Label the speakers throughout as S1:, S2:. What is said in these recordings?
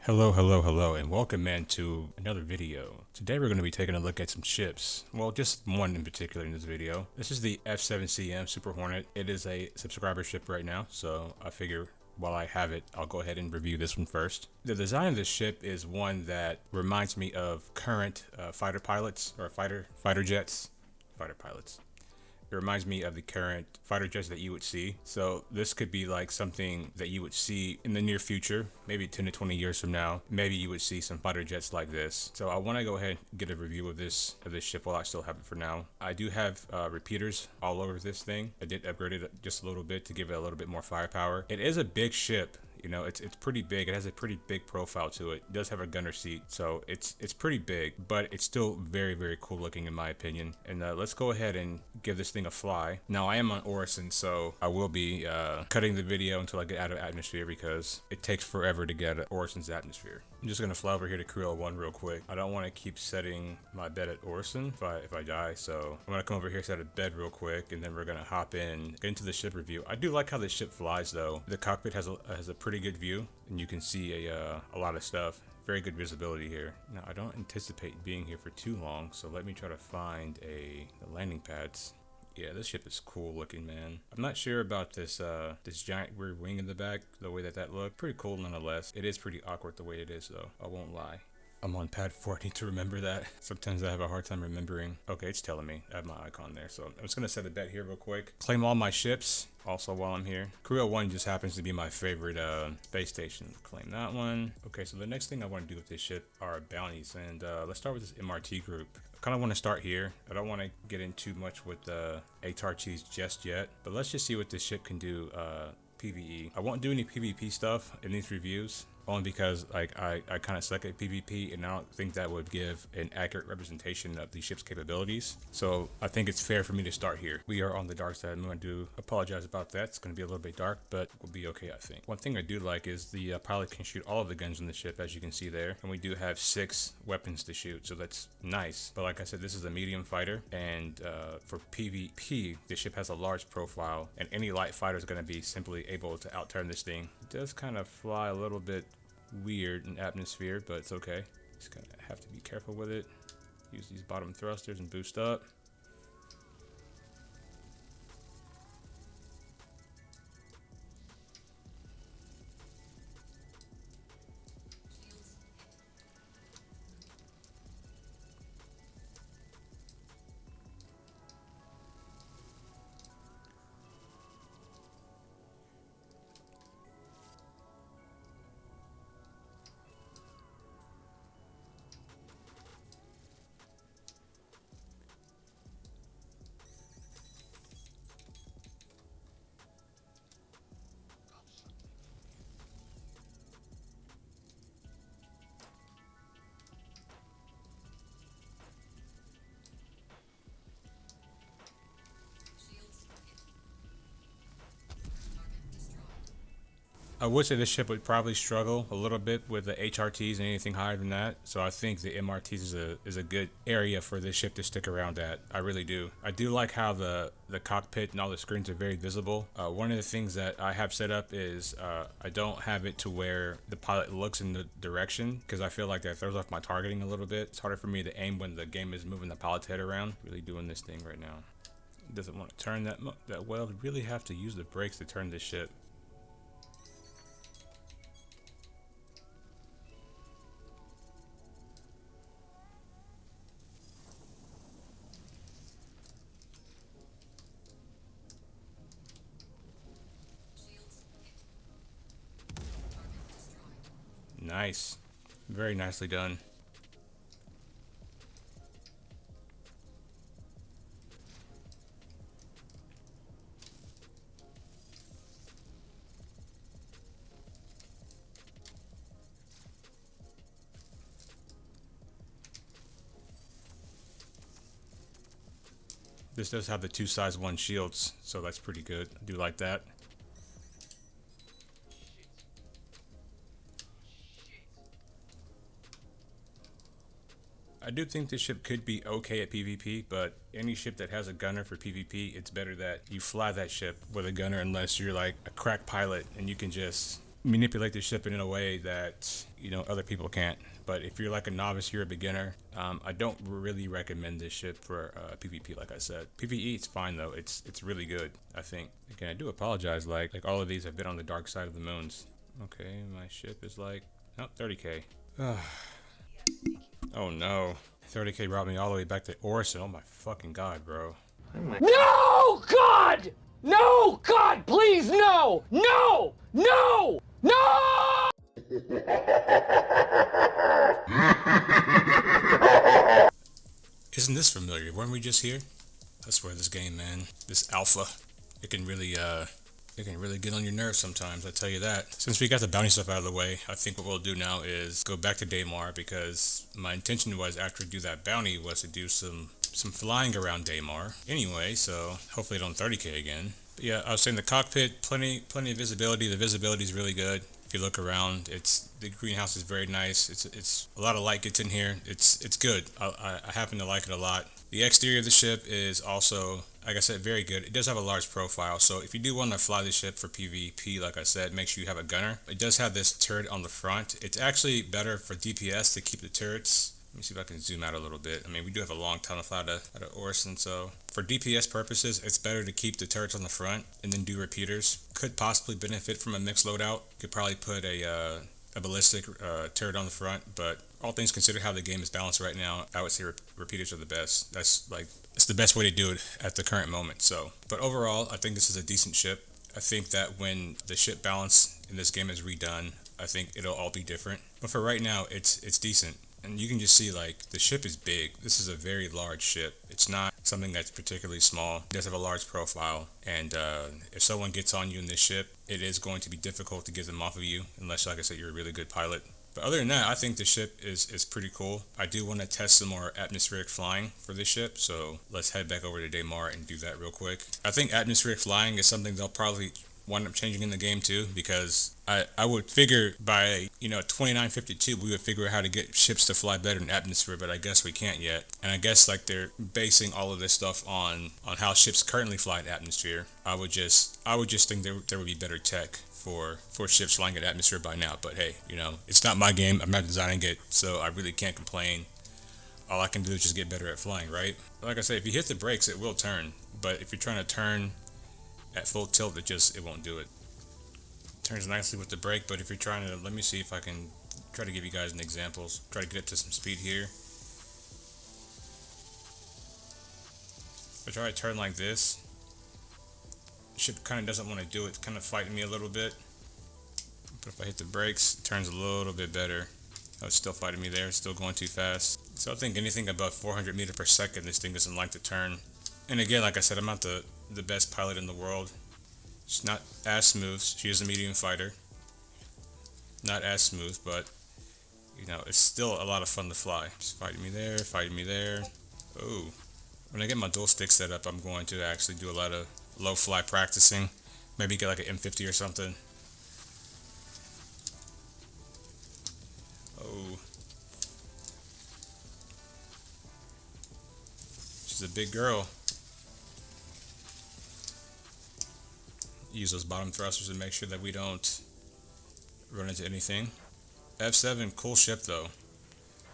S1: Hello, and welcome, man, to another video. Today we're going to be taking a look at some ships. Well, just one in particular in this video. This is the F7CM Super Hornet. It is a subscriber ship right now, so I figure while I have it, I'll go ahead and review this one first. The design of this ship is one that reminds me of current fighter pilots, or fighter pilots. It reminds me of the current fighter jets that you would see. So this could be like something that you would see in the near future, maybe 10 to 20 years from now. Maybe you would see some fighter jets like this. So I want to go ahead and get a review of this ship while I still have it for now. I do have repeaters all over this thing. I did upgrade it just a little bit to give it a little bit more firepower. It is a big ship. You know, it's pretty big. It has a pretty big profile to it. It does have a gunner seat, so it's pretty big, but it's still very cool looking in my opinion. And let's go ahead and give this thing a fly. Now I am on Orison, so I will be cutting the video until I get out of atmosphere because it takes forever to get at Orison's atmosphere. I'm just gonna fly over here to Crew 1 real quick. I don't want to keep setting my bed at Orison if I die, so I'm gonna come over here, set a bed real quick, and then we're gonna hop in, get into the ship review. I do like how the ship flies though. The cockpit has a pretty good view, and you can see a lot of stuff. Very good visibility here. Now I don't anticipate being here for too long, so let me try to find the landing pads. Yeah, this ship is cool looking, man. I'm not sure about this this giant rear wing in the back, the way that looked. Pretty cool nonetheless. It is pretty awkward the way it is though, I won't lie. I'm on pad 4, I need to remember that. Sometimes I have a hard time remembering. Okay, it's telling me. I have my icon there, so I'm just gonna set a bet here real quick. Claim all my ships also while I'm here. Crew 1 just happens to be my favorite base station. Claim that one. Okay, so the next thing I want to do with this ship are bounties, and let's start with this MRT group. I kind of want to start here. I don't want to get in too much with the HRTs just yet, but let's just see what this ship can do PvE. I won't do any PvP stuff in these reviews, only because like I kind of suck at PvP, and I don't think that would give an accurate representation of the ship's capabilities. So I think it's fair for me to start here. We are on the dark side, and I do apologize about that. It's going to be a little bit dark, but we'll be okay, I think. One thing I do like is the pilot can shoot all of the guns on the ship, as you can see there, and we do have 6 weapons to shoot, so that's nice. But like I said, this is a medium fighter, and for PvP, the ship has a large profile, and any light fighter is going to be simply able to outturn this thing. It does kind of fly a little bit weird in atmosphere, but it's okay. Just gonna have to be careful with it. Use these bottom thrusters and boost up. I would say this ship would probably struggle a little bit with the HRTs and anything higher than that. So I think the MRTs is a good area for this ship to stick around at. I really do. I do like how the cockpit and all the screens are very visible. One of the things that I have set up is I don't have it to where the pilot looks in the direction, because I feel like that throws off my targeting a little bit. It's harder for me to aim when the game is moving the pilot's head around. Really doing this thing right now. It doesn't want to turn that well. You really have to use the brakes to turn this ship. Nice. Very nicely done. This does have the 2 size 1 shields, so that's pretty good. I do like that. I do think this ship could be okay at PvP, but any ship that has a gunner for PvP, it's better that you fly that ship with a gunner unless you're like a crack pilot and you can just manipulate the ship in a way that, you know, other people can't. But if you're like a novice, you're a beginner, I don't really recommend this ship for PvP. Like I said, PvE it's fine though. It's really good. I think. Again, I do apologize. Like all of these have been on the dark side of the moons. Okay, my ship is like 30k. Oh no, 30k brought me all the way back to Orison. Oh my fucking god, bro.
S2: No, God! No, God, please, no! No! No! No!
S1: Isn't this familiar? Weren't we just here? I swear this game, man, this alpha, it can really get on your nerves sometimes, I tell you that. Since we got the bounty stuff out of the way, I think what we'll do now is go back to Daymar, because my intention was after we do that bounty was to do some flying around Daymar anyway, so hopefully don't 30k again. But yeah, I was saying the cockpit, plenty of visibility. The visibility is really good. If you look around, the greenhouse is very nice. It's a lot of light gets in here. It's good. I happen to like it a lot. The exterior of the ship is also, like I said, very good. It does have a large profile, so if you do want to fly the ship for PvP, like I said, make sure you have a gunner. It does have this turret on the front. It's actually better for DPS to keep the turrets. Let me see if I can zoom out a little bit. I mean, we do have a long tunnel out of Orison, so for DPS purposes, it's better to keep the turrets on the front and then do repeaters. Could possibly benefit from a mixed loadout. Could probably put a ballistic turret on the front, but all things considered how the game is balanced right now, I would say repeaters are the best. It's the best way to do it at the current moment. So, but overall, I think this is a decent ship. I think that when the ship balance in this game is redone, I think it'll all be different. But for right now, it's decent. And you can just see, like, the ship is big. This is a very large ship. It's not something that's particularly small. It does have a large profile. And if someone gets on you in this ship, it is going to be difficult to get them off of you, unless, like I said, you're a really good pilot. But other than that, I think the ship is pretty cool. I do want to test some more atmospheric flying for this ship, so let's head back over to Daymar and do that real quick. I think atmospheric flying is something they'll probably wind up changing in the game too, because I would figure by 2952 we would figure out how to get ships to fly better in atmosphere, but I guess we can't yet. And I guess like they're basing all of this stuff on how ships currently fly in atmosphere. I would just think there would be better tech for ships flying in atmosphere by now. But hey, it's not my game. I'm not designing it, so I really can't complain. All I can do is just get better at flying, right? Like I say, if you hit the brakes, it will turn. But if you're trying to turn at full tilt, it won't do it. Turns nicely with the brake, but if you're trying to, let me see if I can try to give you guys an example. Try to get up to some speed here. If I try to turn like this, the ship kind of doesn't want to do it. It's kind of fighting me a little bit. But if I hit the brakes, it turns a little bit better. Oh, it's still fighting me there. It's still going too fast. So I think anything above 400 meters per second, this thing doesn't like to turn. And again, like I said, I'm not the best pilot in the world. She's not as smooth. She is a medium fighter. Not as smooth, but it's still a lot of fun to fly. Just fighting me there, fighting me there. Oh, when I get my dual stick set up, I'm going to actually do a lot of low fly practicing. Maybe get like an M50 or something. Oh, she's a big girl. Use those bottom thrusters to make sure that we don't run into anything. F7, cool ship though.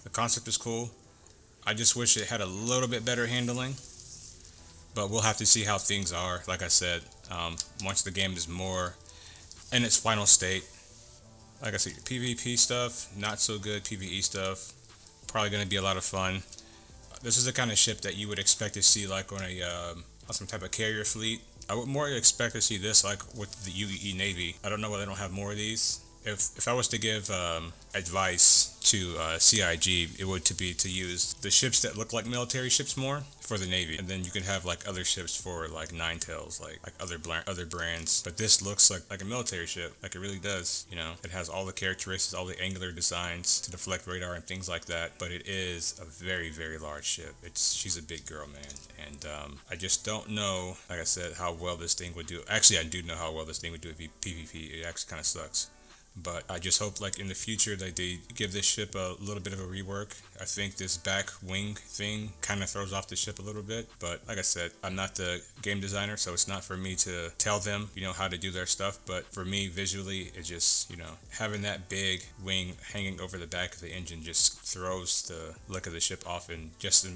S1: The concept is cool. I just wish it had a little bit better handling, but we'll have to see how things are. Like I said, once the game is more in its final state. Like I said, PvP stuff, not so good. PvE stuff, probably going to be a lot of fun. This is the kind of ship that you would expect to see like on some type of carrier fleet. I would more expect to see this like with the UEE Navy. I don't know why they don't have more of these. If I was to give advice to CIG, it would be to use the ships that look like military ships more for the Navy, and then you can have like other ships for like Ninetales, like other brands. But this looks like a military ship, like it really does. It has all the characteristics, all the angular designs to deflect radar and things like that. But it is a very, very large ship. She's a big girl, man, and I just don't know, like I said, how well this thing would do. Actually, I do know how well this thing would do if PvP. It actually kind of sucks. but I just hope like in the future that they give this ship a little bit of a rework. I think this back wing thing kind of throws off the ship a little bit, but like I said, I'm not the game designer, so it's not for me to tell them, how to do their stuff. But for me, visually, it just, having that big wing hanging over the back of the engine just throws the look of the ship off, and just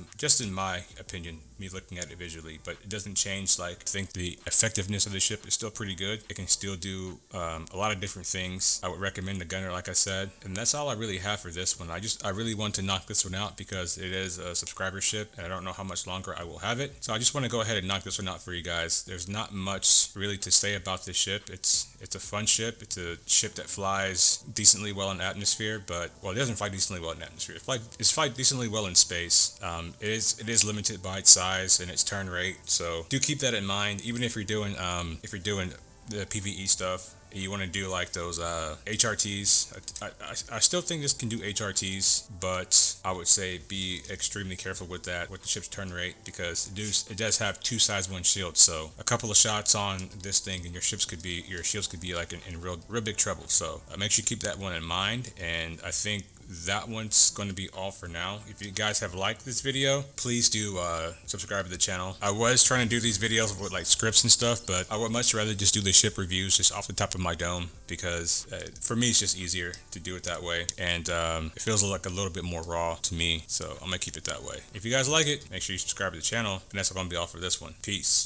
S1: in my opinion, me looking at it visually. But it doesn't change. Like, I think the effectiveness of the ship is still pretty good. It can still do a lot of different things. I would recommend the gunner, like I said, and that's all I really have for this one. I really want to knock this one out because it is a subscriber ship, and I don't know how much longer I will have it. So I just want to go ahead and knock this one out for you guys. There's not much really to say about this ship. It's a fun ship. It's a ship that flies decently well in atmosphere, but it doesn't fly decently well in atmosphere. It's fly decently well in space. It is limited by its size and its turn rate, so do keep that in mind. Even if you're doing the PvE stuff, you want to do like those HRTs. I still think this can do HRTs, but I would say be extremely careful with that, with the ship's turn rate, because it does have two sides, one shield. So a couple of shots on this thing and your shields could be like in real big trouble. So make sure you keep that one in mind. And I think that one's going to be all for now. If you guys have liked this video, please do subscribe to the channel. I was trying to do these videos with like scripts and stuff, but I would much rather just do the ship reviews just off the top of my dome, because for me it's just easier to do it that way, and it feels like a little bit more raw to me, so I'm gonna keep it that way. If you guys like it, make sure you subscribe to the channel, and that's going to be all for this one. Peace.